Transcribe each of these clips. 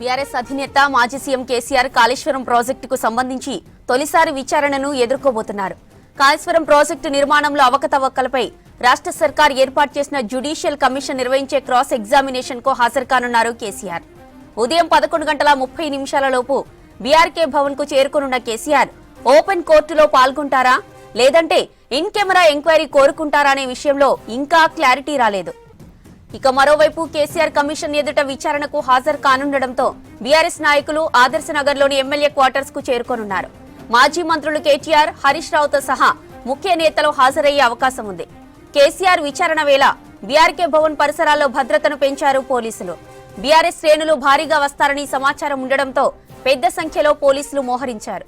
BRS అధినేత మాజీ CM KCR Kaleshwaram ప్రాజెక్టుకు సంబంధించి తొలిసారి విచారణను ఎదుర్కోబోతున్నారు. కాళేశ్వరం ప్రాజెక్టు నిర్మాణంలో అవకతవకలపై రాష్ట్ర సర్కార్ ఏర్పాటు చేసిన జ్యుడిషియల్ కమిషన్ నిర్వహించే క్రాస్ ఎగ్జామినేషన్ కు హాజరు కానున్నారు కేసీఆర్. ఉదయం 11:30 బీఆర్కే భవన్ కు చేరుకోనున్న కేసీఆర్ ఓపెన్ కోర్టులో పాల్గొంటారా లేదంటే ఇన్ కెమెరా ఎంక్వైరీ కోరుకుంటారా అనే విషయంలో ఇంకా క్లారిటీ రాలేదు. ఇక మరోవైపు కేసీఆర్ కమిషన్ ఎదుట విచారణకు హాజరు కానుండటంతో బీఆర్ఎస్ నాయకులు ఆదర్శ నగర్లోని ఎమ్మెల్యే క్వార్టర్స్ కు చేరుకోనున్నారు. మాజీ మంత్రులు కేటీఆర్, హరీష్ రావుతో సహా ముఖ్య నేతలు హాజరయ్యే అవకాశం ఉంది. కేసీఆర్ విచారణ వేళ బీఆర్కే భవన్ పరిసరాల్లో భద్రతను పెంచారు పోలీసులు. బీఆర్ఎస్ శ్రేణులు భారీగా వస్తారని సమాచారం ఉండడంతో పెద్ద సంఖ్యలో పోలీసులు మోహరించారు.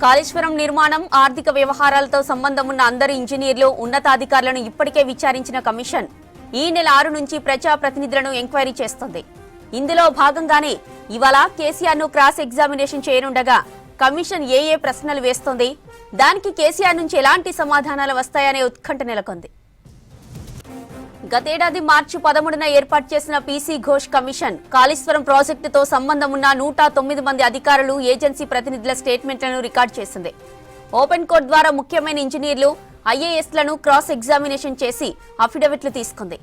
కాళేశ్వరం నిర్మాణం, ఆర్థిక వ్యవహారాలతో సంబంధం ఉన్న అందరు ఇంజనీర్లు, ఉన్నతాధికారులను ఇప్పటికే విచారించిన కమిషన్ ఈ నెల 6 నుంచి ప్రజాప్రతినిధులను ఎంక్వైరీ చేస్తుంది. ఇందులో భాగంగానే ఇవాళ కేసీఆర్ ను క్రాస్ ఎగ్జామినేషన్ చేయనుండగా కమిషన్ ఏ ప్రశ్నలు వేస్తోంది, దానికి కేసీఆర్ నుంచి ఎలాంటి సమాధానాలు వస్తాయనే ఉత్కంఠ నెలకొంది. గతేడాది మార్చి 13న ఏర్పాటు చేసిన పీసీ ఘోష్ కమిషన్ కాళేశ్వరం ప్రాజెక్టుతో సంబంధం ఉన్న 109 మంది అధికారులు, ఏజెన్సీ ప్రతినిధుల స్టేట్మెంట్లను రికార్డు చేసింది. ఓపెన్ కోర్టు ద్వారా ముఖ్యమైన ఇంజనీర్లు, ఐఏఎస్లను క్రాస్ ఎగ్జామినేషన్ చేసి అఫిడవిట్లు తీసుకుంది.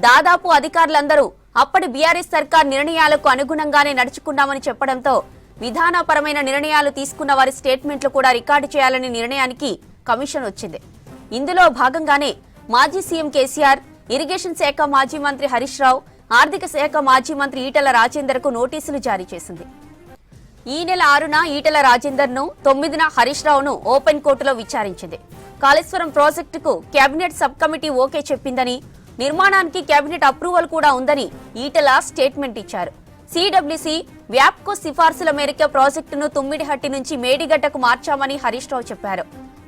దాదాపు అధికారులందరూ అప్పటి బీఆర్ఎస్ సర్కార్ నిర్ణయాలకు అనుగుణంగానే నడుచుకున్నామని చెప్పడంతో విధానపరమైన నిర్ణయాలు తీసుకున్న వారి స్టేట్మెంట్లు కూడా రికార్డు చేయాలనే నిర్ణయానికి కమిషన్ వచ్చింది. ఇందులో భాగంగానే మాజీ సీఎం కేసీఆర్, ఇరిగేషన్ శాఖ మాజీ మంత్రి హరీష్ రావు, ఆర్థిక శాఖ మాజీ మంత్రి ఈటెల రాజేందర్ కు నోటీసులు జారీ చేసింది. ఈ నెల 6న ఈటెల రాజేందర్ ను, 9న హరీష్ రావును ఓపెన్ కోర్టులో విచారించింది. కాళేశ్వరం ప్రాజెక్టుకు కేబినెట్ సబ్ కమిటీ ఓకే చెప్పిందని, నిర్మాణానికి కేబినెట్ అప్రూవల్ కూడా ఉందని ఈటెల స్టేట్మెంట్ ఇచ్చారు. సిడబ్ల్యూసీ, వ్యాప్కో సిఫార్సుల మేరకు ప్రాజెక్టును తుమ్మిడిహట్టి నుంచి మేడిగడ్డకు మార్చామని హరీష్ రావు చెప్పారు.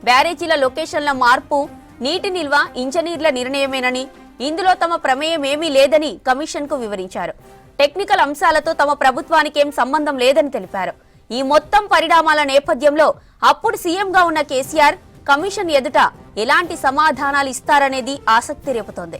బ్యారేజీల లొకేషన్ల మార్పు నీటి నిల్వ ఇంజనీర్ల నిర్ణయమేనని, ఇందులో తమ ప్రమేయం ఏమీ లేదని కమిషన్ కు వివరించారు. టెక్నికల్ అంశాలతో తమ ప్రభుత్వానికేం సంబంధం లేదని తెలిపారు. ఈ మొత్తం పరిణామాల నేపథ్యంలో అప్పుడు సీఎంగా ఉన్న కేసీఆర్ కమిషన్ ఎదుట ఎలాంటి సమాధానాలు ఇస్తారనేది ఆసక్తి రేపుతోంది.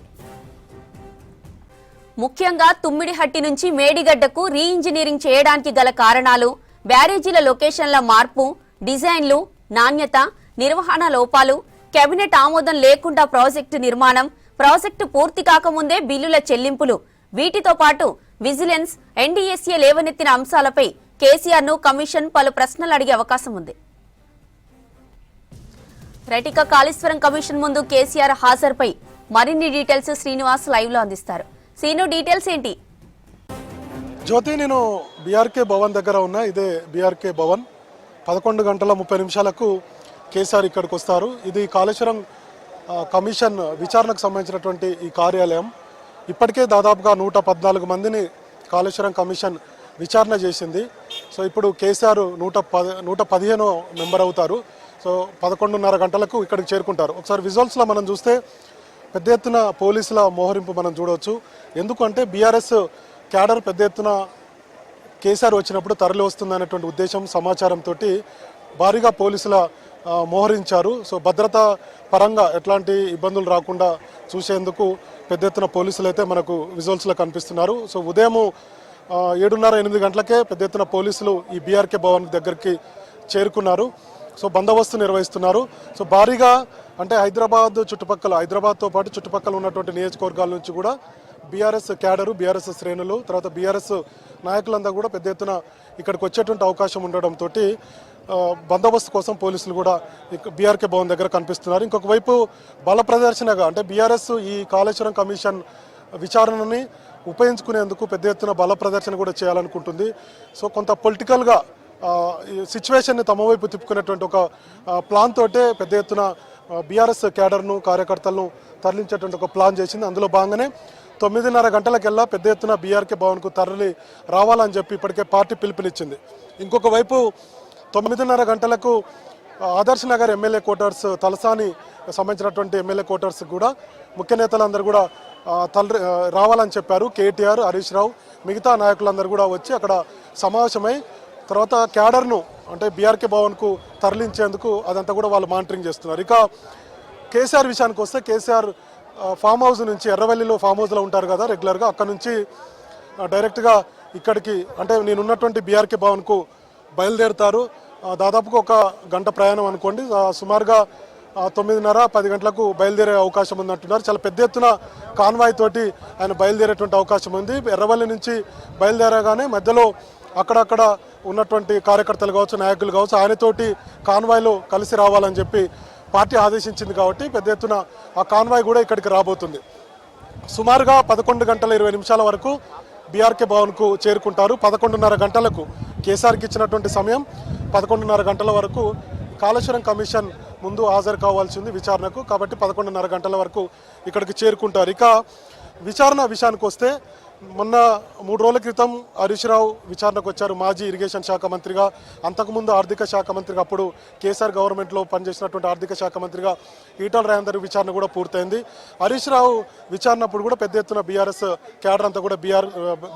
ముఖ్యంగా తుమ్మిడిహట్టి నుంచి మేడిగడ్డకు రీఇంజనీరింగ్ చేయడానికి గల కారణాలు, బ్యారేజీల లొకేషన్ల మార్పు, డిజైన్లు, నాణ్యత, నిర్వహణ లోపాలు, కేబినెట్ ఆమోదం లేకుండా ప్రాజెక్టు నిర్మాణం, ప్రాజెక్టు పూర్తి కాకముందే బిల్లుల చెల్లింపులు, వీటితో పాటు విజిలెన్స్, ఎన్డీఎస్ఏ లేవనెత్తిన అంశాలపై కేసీఆర్ ను కమిషన్ పలు ప్రశ్నలు అడిగే అవకాశం ఉంది. రైటిక కాళేశ్వరం కమిషన్ ముందు కేసీఆర్ హాజరుపై మరిన్ని డీటెయిల్స్ శ్రీనివాస్ లైవ్ లో అందిస్తారు. సీను, డీటెయిల్స్ ఏంటి? జ్యోతి, నేను బీఆర్కే భవన్ దగ్గర ఉన్నా. ఇదే బీఆర్కే భవన్. 11:30 కేసీఆర్ ఇక్కడికి వస్తారు. ఇది కాళేశ్వరం కమిషన్ విచారణకు సంబంధించినటువంటి ఈ కార్యాలయం. ఇప్పటికే దాదాపుగా 114 మందిని కాళేశ్వరం కమిషన్ విచారణ చేసింది. సో ఇప్పుడు కేసీఆర్ 115వ మెంబర్ అవుతారు. సో 11:30 ఇక్కడికి చేరుకుంటారు. ఒకసారి విజువల్స్లో మనం చూస్తే పెద్ద ఎత్తున పోలీసుల మోహరింపు మనం చూడవచ్చు. ఎందుకంటే బీఆర్ఎస్ క్యాడర్ పెద్ద ఎత్తున కేసీఆర్ వచ్చినప్పుడు తరలి వస్తుందనేటువంటి ఉద్దేశం, సమాచారంతో భారీగా పోలీసుల మోహరించారు. సో భద్రతా పరంగా ఎట్లాంటి ఇబ్బందులు రాకుండా చూసేందుకు పెద్ద ఎత్తున పోలీసులు అయితే మనకు విజువల్స్లో కనిపిస్తున్నారు. సో ఉదయం 7:30-8 గంటలకే పెద్ద ఎత్తున పోలీసులు ఈ బీఆర్కే భవన్ దగ్గరికి చేరుకున్నారు. సో బందోబస్తు నిర్వహిస్తున్నారు. సో భారీగా అంటే హైదరాబాద్తో పాటు చుట్టుపక్కల ఉన్నటువంటి నియోజకవర్గాల నుంచి కూడా బీఆర్ఎస్ క్యాడరు, బీఆర్ఎస్ శ్రేణులు, తర్వాత బీఆర్ఎస్ నాయకులంతా కూడా పెద్ద ఎత్తున ఇక్కడికి వచ్చేటువంటి అవకాశం ఉండడంతో బందోబస్తు కోసం పోలీసులు కూడా బీఆర్కే భవన్ దగ్గర కనిపిస్తున్నారు. ఇంకొక వైపు బల ప్రదర్శనగా అంటే బీఆర్ఎస్ ఈ కాళేశ్వరం కమిషన్ విచారణని ఉపయోగించుకునేందుకు పెద్ద ఎత్తున బల ప్రదర్శన కూడా చేయాలనుకుంటుంది. సో కొంత పొలిటికల్గా సిచ్యువేషన్ని తమ వైపు తిప్పుకునేటువంటి ఒక ప్లాన్ తోటే పెద్ద ఎత్తున బీఆర్ఎస్ క్యాడర్ను, కార్యకర్తలను తరలించేటువంటి ఒక ప్లాన్ చేసింది. అందులో భాగంగానే 9:30 పెద్ద ఎత్తున బీఆర్కే భవన్కు తరలి రావాలని చెప్పి ఇప్పటికే పార్టీ పిలుపునిచ్చింది. ఇంకొక వైపు 9:30 ఆదర్శ నగర్ ఎమ్మెల్యే క్వార్టర్స్, తలసాని సంబంధించినటువంటి ఎమ్మెల్యే క్వార్టర్స్ కూడా ముఖ్య నేతలందరూ కూడా రావాలని చెప్పారు. కేటీఆర్, హరీష్ రావు, మిగతా నాయకులందరూ కూడా వచ్చి అక్కడ సమావేశమై తర్వాత క్యాడర్ను అంటే బీఆర్కే భవన్కు తరలించేందుకు అదంతా కూడా వాళ్ళు మానిటరింగ్ చేస్తున్నారు. ఇక కేసీఆర్ విషయానికి వస్తే కేసీఆర్ ఫామ్ హౌస్ నుంచి, ఎర్రవల్లిలో ఫామ్ హౌస్లో ఉంటారు కదా రెగ్యులర్గా, అక్కడ నుంచి డైరెక్ట్గా ఇక్కడికి అంటే నేనున్నటువంటి బీఆర్కే భవన్కు బయలుదేరుతారు. దాదాపుగా ఒక గంట ప్రయాణం అనుకోండి. సుమారుగా 9:30-10 గంటలకు బయలుదేరే అవకాశం ఉందంటున్నారు. చాలా పెద్ద ఎత్తున కాన్వాయ్ తోటి ఆయన బయలుదేరేటువంటి అవకాశం ఉంది. ఎర్రవల్లి నుంచి బయలుదేరగానే మధ్యలో అక్కడక్కడ ఉన్నటువంటి కార్యకర్తలు కావచ్చు, నాయకులు కావచ్చు, ఆయనతోటి కాన్వాయ్లో కలిసి రావాలని చెప్పి పార్టీ ఆదేశించింది. కాబట్టి పెద్ద ఎత్తున ఆ కాన్వాయ్ కూడా ఇక్కడికి రాబోతుంది. సుమారుగా 11:20 వరకు బీఆర్కే భవన్కు చేరుకుంటారు. 11:30 గంటలకు కేసీఆర్కి ఇచ్చినటువంటి సమయం 11:30 గంటల వరకు కాళేశ్వరం కమిషన్ ముందు హాజరు కావాల్సి ఉంది విచారణకు. కాబట్టి 11:30 గంటల వరకు ఇక్కడికి చేరుకుంటారు. ఇక విచారణ విషయానికి వస్తే మొన్న 3 రోజుల క్రితం హరీష్ రావు విచారణకు వచ్చారు. మాజీ ఇరిగేషన్ శాఖ మంత్రిగా, అంతకుముందు ఆర్థిక శాఖ మంత్రిగా, అప్పుడు కేసీఆర్ గవర్నమెంట్లో పనిచేసినటువంటి ఆర్థిక శాఖ మంత్రిగా ఈటల రాజేందర్ విచారణ కూడా పూర్తయింది. హరీష్ రావు విచారణ అప్పుడు కూడా పెద్ద ఎత్తున బీఆర్ఎస్ క్యాడర్ అంతా కూడా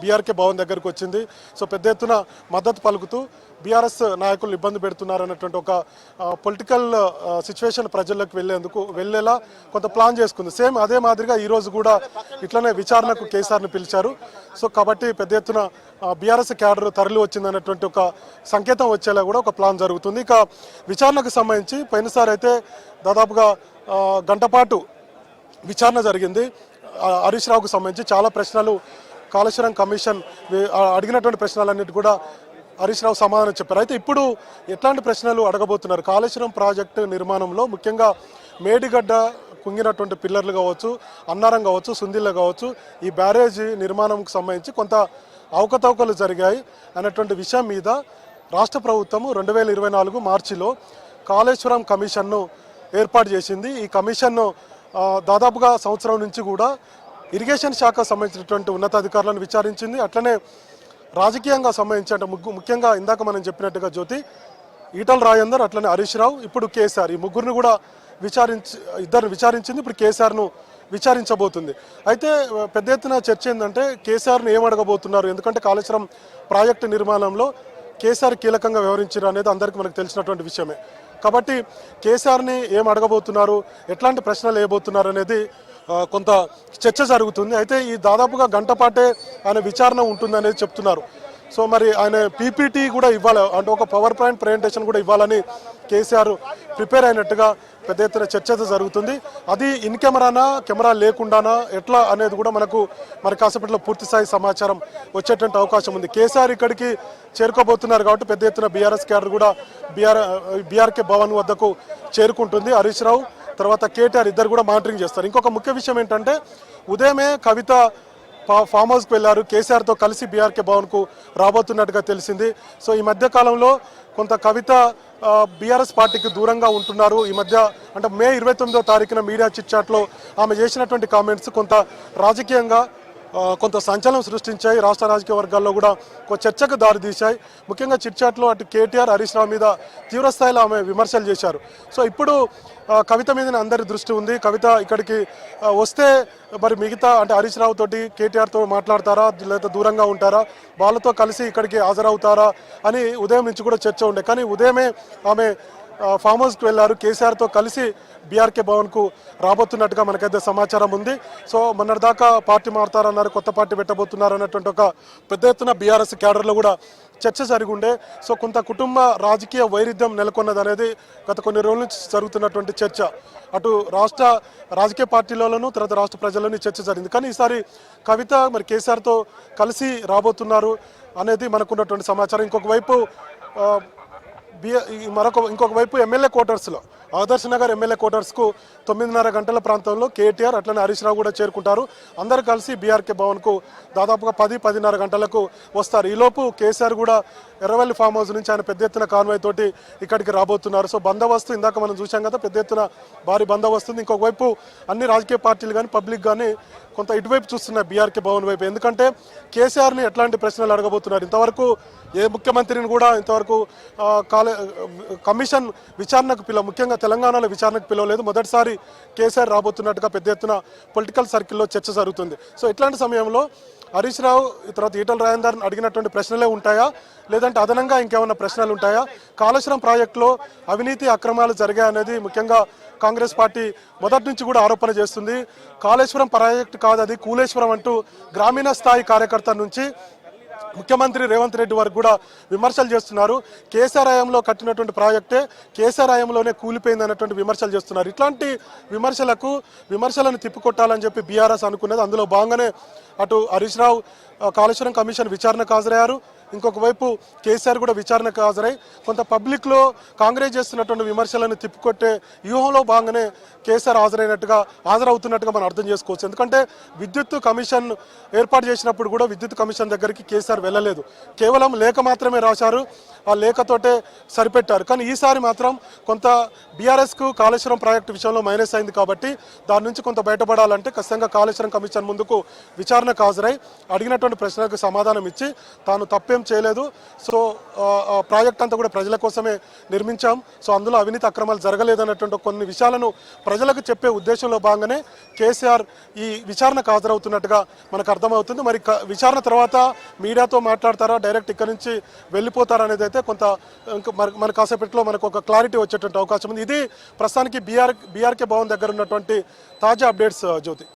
బీఆర్కే భవన్ దగ్గరికి వచ్చింది. సో పెద్ద ఎత్తున మద్దతు పలుకుతూ బీఆర్ఎస్ నాయకులు ఇబ్బంది పెడుతున్నారు అన్నటువంటి ఒక పొలిటికల్ సిచ్యువేషన్ ప్రజల్లోకి వెళ్ళేలా కొంత ప్లాన్ చేసుకుంది. సేమ్ అదే మాదిరిగా ఈరోజు కూడా ఇట్లనే విచారణకు కేసీఆర్ని పిలిచారు. సో కాబట్టి పెద్ద ఎత్తున బీఆర్ఎస్ క్యాడర్ తరలి వచ్చిందన్నటువంటి ఒక సంకేతం వచ్చేలా కూడా ఒక ప్లాన్ జరుగుతుంది. ఇక విచారణకు సంబంధించి పోయినసారి అయితే దాదాపుగా గంట పాటు విచారణ జరిగింది. హరీష్ రావుకు సంబంధించి చాలా ప్రశ్నలు కాళేశ్వరం కమిషన్ అడిగినటువంటి ప్రశ్నలన్నిటి కూడా హరీష్ రావు సమాధానం చెప్పారు. అయితే ఇప్పుడు ఎట్లాంటి ప్రశ్నలు అడగబోతున్నారు? కాళేశ్వరం ప్రాజెక్టు నిర్మాణంలో ముఖ్యంగా మేడిగడ్డ కుంగినటువంటి పిల్లర్లు కావచ్చు, అన్నారం కావచ్చు, సుందిళ్ళ కావచ్చు, ఈ బ్యారేజీ నిర్మాణంకు సంబంధించి కొంత అవకతవకలు జరిగాయి అన్నటువంటి విషయం మీద రాష్ట్ర ప్రభుత్వము 2024 మార్చిలో కాళేశ్వరం కమిషన్ను ఏర్పాటు చేసింది. ఈ కమిషన్ను దాదాపుగా సంవత్సరం నుంచి కూడా ఇరిగేషన్ శాఖకు సంబంధించినటువంటి ఉన్నతాధికారులను విచారించింది. అట్లనే రాజకీయంగా సంబంధించి అంటే ముఖ్యంగా ఇందాక మనం చెప్పినట్టుగా జ్యోతి, ఈటల రాజేందర్, అట్లనే హరీష్ రావు, ఇప్పుడు కేసీఆర్, ఈ ముగ్గురిని కూడా ఇద్దరు విచారించింది. ఇప్పుడు కేసీఆర్ను విచారించబోతుంది. అయితే పెద్ద ఎత్తున చర్చ ఏంటంటే కేసీఆర్ను ఏం అడగబోతున్నారు? ఎందుకంటే కాళేశ్వరం ప్రాజెక్టు నిర్మాణంలో కేసీఆర్ కీలకంగా వ్యవహరించారు అనేది అందరికీ మనకు తెలిసినటువంటి విషయమే. కాబట్టి కేసీఆర్ని ఏం అడగబోతున్నారు, ఎట్లాంటి ప్రశ్నలు వేయబోతున్నారు అనేది కొంత చర్చ జరుగుతుంది. అయితే ఈ దాదాపుగా గంట పాటే ఆయన విచారణ ఉంటుందనేది చెప్తున్నారు. సో మరి ఆయన పీపీటీ కూడా ఇవ్వాలి, అంటే ఒక పవర్ పాయింట్ ప్రజెంటేషన్ కూడా ఇవ్వాలని కేసీఆర్ ప్రిపేర్ అయినట్టుగా పెద్ద ఎత్తున చర్చ జరుగుతుంది. అది ఇన్ కెమెరానా, కెమెరా లేకుండానా, ఎట్లా అనేది కూడా మరి కాసేపట్లో పూర్తి స్థాయి సమాచారం వచ్చేటువంటి అవకాశం ఉంది. కేసీఆర్ ఇక్కడికి చేరుకోబోతున్నారు కాబట్టి పెద్ద ఎత్తున బీఆర్ఎస్ క్యాడర్ కూడా బీఆర్కే భవన్ వద్దకు చేరుకుంటుంది. హరీష్ రావు తర్వాత కేటీఆర్ ఇద్దరు కూడా మానిటరింగ్ చేస్తారు. ఇంకొక ముఖ్య విషయం ఏంటంటే ఉదయమే కవిత ఫామ్ హౌస్కి వెళ్ళారు. కేసీఆర్తో కలిసి బీఆర్కే భవన్కు రాబోతున్నట్టుగా తెలిసింది. సో ఈ మధ్య కాలంలో కొంత కవిత బీఆర్ఎస్ పార్టీకి దూరంగా ఉంటున్నారు. ఈ మధ్య అంటే మే 29వ తారీఖున మీడియా చిట్చాట్లో ఆమె చేసినటువంటి కామెంట్స్ కొంత రాజకీయంగా కొంత సంచలనం సృష్టించాయి. రాష్ట్ర రాజకీయ వర్గాల్లో కూడా ఒక చర్చకు దారితీశాయి. ముఖ్యంగా చిట్చాట్లో అటు కేటీఆర్, హరీష్ రావు మీద తీవ్రస్థాయిలో ఆమె విమర్శలు చేశారు. సో ఇప్పుడు కవిత మీదనే అందరి దృష్టి ఉంది. కవిత ఇక్కడికి వస్తే మరి మిగతా అంటే హరీష్ రావు తోటి కేటీఆర్తో మాట్లాడతారా, లేదా దూరంగా ఉంటారా, వాళ్ళతో కలిసి ఇక్కడికి హాజరవుతారా అని ఉదయం నుంచి కూడా చర్చ ఉండే. కానీ ఉదయమే ఆమె ఫామ్ హౌస్కి వెళ్ళారు. కేసీఆర్తో కలిసి బీఆర్కే భవన్కు రాబోతున్నట్టుగా మనకైతే సమాచారం ఉంది. సో మొన్నటిదాకా పార్టీ మారుతారన్నారు, కొత్త పార్టీ పెట్టబోతున్నారు అన్నటువంటి ఒక పెద్ద ఎత్తున బీఆర్ఎస్ క్యాడర్లో కూడా చర్చ జరిగి ఉండే. సో కొంత కుటుంబ రాజకీయ వైరుధ్యం నెలకొన్నది అనేది గత కొన్ని రోజుల నుంచి జరుగుతున్నటువంటి చర్చ. అటు రాష్ట్ర రాజకీయ పార్టీలలోనూ తర్వాత రాష్ట్ర ప్రజల్లోనూ చర్చ జరిగింది. కానీ ఈసారి కవిత మరి కేసీఆర్తో కలిసి రాబోతున్నారు అనేది మనకున్నటువంటి సమాచారం. ఇంకొక వైపు ఎమ్మెల్యే క్వార్టర్స్లో ఆదర్శ్ నగర్ ఎమ్మెల్యే క్వార్టర్స్కు 9:30 గంటల ప్రాంతంలో కేటీఆర్ అట్లనే హరీష్ రావు కూడా చేరుకుంటారు. అందరూ కలిసి బీఆర్కే భవన్కు దాదాపుగా 10-10:30 గంటలకు వస్తారు. ఈలోపు కేసీఆర్ కూడా ఎర్రవల్లి ఫామ్ హౌస్ నుంచి ఆయన పెద్ద ఎత్తున కాన్వాయ్ తోటి ఇక్కడికి రాబోతున్నారు. సో బందోబస్తు ఇందాక మనం చూసాం కదా, పెద్ద ఎత్తున భారీ బందోబస్తుంది. ఇంకొక వైపు అన్ని రాజకీయ పార్టీలు కానీ పబ్లిక్ కానీ కొంత ఇటువైపు చూస్తున్నారు బీఆర్కే భవన్ వైపు. ఎందుకంటే కేసీఆర్ని ఎట్లాంటి ప్రశ్నలు అడగబోతున్నారు? ఇంతవరకు ఏ ముఖ్యమంత్రిని కూడా ఇంతవరకు కమిషన్ విచారణకు ముఖ్యంగా తెలంగాణలో విచారణకు పిలవలేదు. మొదటిసారి కేసీఆర్ రాబోతున్నట్టుగా పెద్ద ఎత్తున పొలిటికల్ సర్కిల్లో చర్చ జరుగుతుంది. సో ఇట్లాంటి సమయంలో హరీష్ రావు తర్వాత ఈటల రాజేందర్ అడిగినటువంటి ప్రశ్నలే ఉంటాయా, లేదంటే అదనంగా ఇంకేమైనా ప్రశ్నలు ఉంటాయా? కాళేశ్వరం ప్రాజెక్టులో అవినీతి అక్రమాలు జరిగాయనేది ముఖ్యంగా కాంగ్రెస్ పార్టీ మొదటి నుంచి కూడా ఆరోపణ చేస్తుంది. కాళేశ్వరం ప్రాజెక్టు కాదు, అది కూలేశ్వరం అంటూ గ్రామీణ స్థాయి కార్యకర్త నుంచి ముఖ్యమంత్రి రేవంత్ రెడ్డి వరకు కూడా విమర్శలు చేస్తున్నారు. కేసీఆర్ హయాంలో కట్టినటువంటి ప్రాజెక్టే కేసీఆర్ హయాంలోనే కూలిపోయింది అన్నటువంటి విమర్శలు చేస్తున్నారు. ఇట్లాంటి విమర్శలను తిప్పికొట్టాలని చెప్పి బీఆర్ఎస్ అనుకున్నది. అందులో భాగంగానే అటు హరీష్ రావు కాళేశ్వరం కమిషన్ విచారణకు హాజరయ్యారు. ఇంకొక వైపు కేసీఆర్ కూడా విచారణకు హాజరై కొంత పబ్లిక్లో కాంగ్రెస్ చేస్తున్నటువంటి విమర్శలను తిప్పికొట్టే వ్యూహంలో భాగంగానే కేసీఆర్ హాజరవుతున్నట్టుగా మనం అర్థం చేసుకోవచ్చు. ఎందుకంటే విద్యుత్ కమిషన్ ఏర్పాటు చేసినప్పుడు కూడా విద్యుత్ కమిషన్ దగ్గరికి కేసీఆర్ వెళ్ళలేదు. కేవలం లేఖ మాత్రమే రాశారు. ఆ లేఖతోటే సరిపెట్టారు. కానీ ఈసారి మాత్రం కొంత బీఆర్ఎస్కు కాళేశ్వరం ప్రాజెక్టు విషయంలో మైనస్ అయింది కాబట్టి దాని నుంచి కొంత బయటపడాలంటే ఖచ్చితంగా కాళేశ్వరం కమిషన్ ముందుకు విచారణకు హాజరై అడిగినటువంటి ప్రశ్నలకు సమాధానం ఇచ్చి తాను తప్పేం చేయలేదు, సో ప్రాజెక్ట్ అంతా కూడా ప్రజల కోసమే నిర్మించాం, సో అందులో అవినీతి అక్రమాలు జరగలేదన్నటువంటి కొన్ని విషయాలను ప్రజలకు చెప్పే ఉద్దేశంలో భాగంగానే కేసీఆర్ ఈ విచారణకు హాజరవుతున్నట్టుగా మనకు అర్థమవుతుంది. మరి విచారణ తర్వాత మీడియాతో మాట్లాడతారా, డైరెక్ట్ ఇక్కడ నుంచి వెళ్ళిపోతారా అనేది అయితే కొంత మన కాసేపట్లో మనకు ఒక క్లారిటీ వచ్చేటువంటి అవకాశం ఉంది. ఇది ప్రస్తుతానికి బీఆర్కే భవన్ దగ్గర ఉన్నటువంటి తాజా అప్డేట్స్ జ్యోతి.